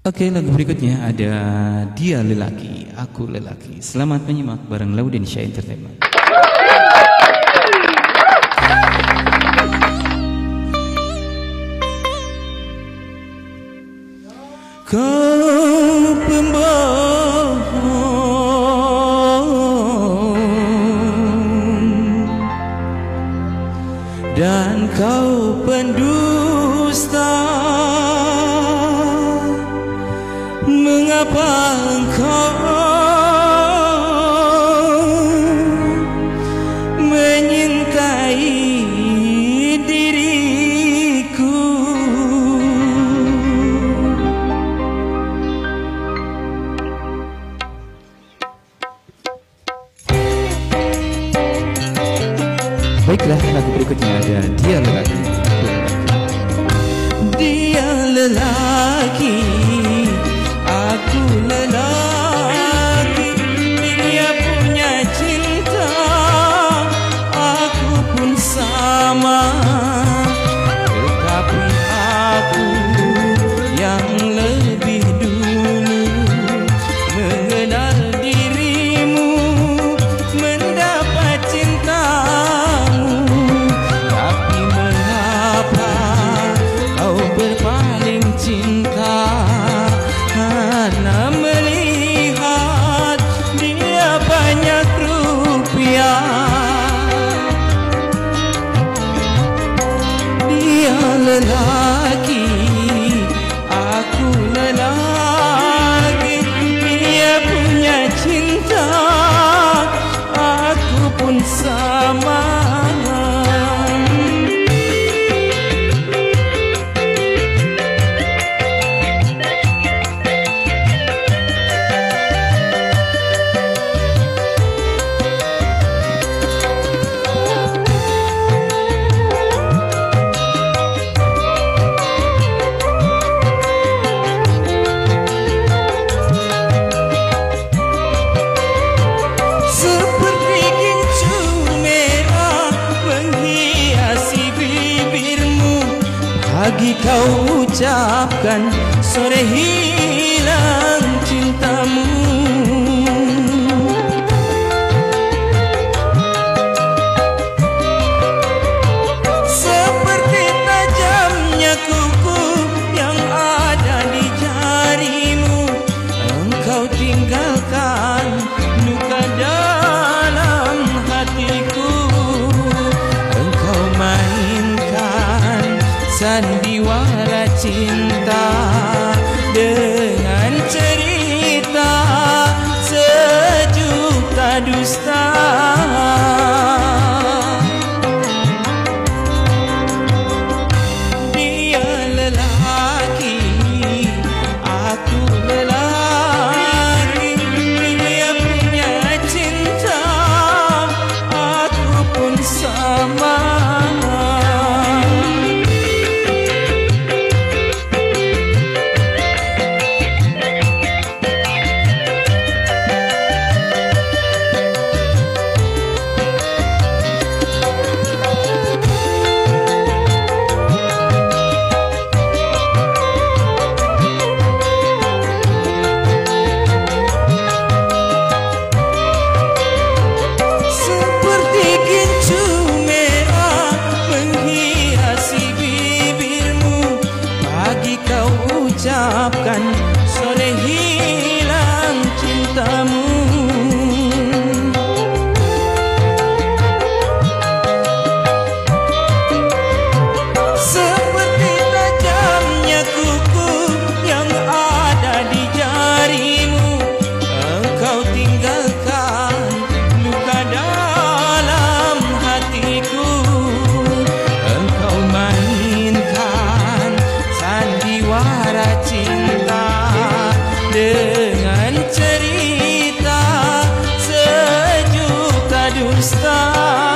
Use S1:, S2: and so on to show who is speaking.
S1: Oke, lagu berikutnya ada Dia Lelaki, Aku Lelaki. Selamat menyimak bareng Laudensia Entertainment. Kau pembohong dan kau pendusta, mengapa engkau menyintai diriku? Baiklah, lagu berikutnya ada Dia Lelaki. Dia lelaki, aku lelaki. Dia punya cinta, aku pun sama. Tetapi aku yang lebih dulu mengenal dirimu, mendapat cintamu. Tapi mengapa kau berpaling cinta? Karena melihat dia banyak rupiah. Dia lelaki, aku lelaki. Dia punya cinta, aku pun sama. Pagi kau ucapkan, sore hilang cintamu. Seperti tajamnya kuku yang ada di jarimu, engkau tinggalkan luka dalam hatiku. Engkau mainkan sandiwara cinta dengan cerita sejuta dusta. Dia lelaki, aku lelaki. Dia punya cinta, aku pun sama. Ucapkan, sore hilang cintamu. Seperti tajamnya kuku yang ada di jarimu, engkau tinggalkan luka dalam hatiku. Engkau mainkan sandiwara cinta dengan cerita sejuta dusta.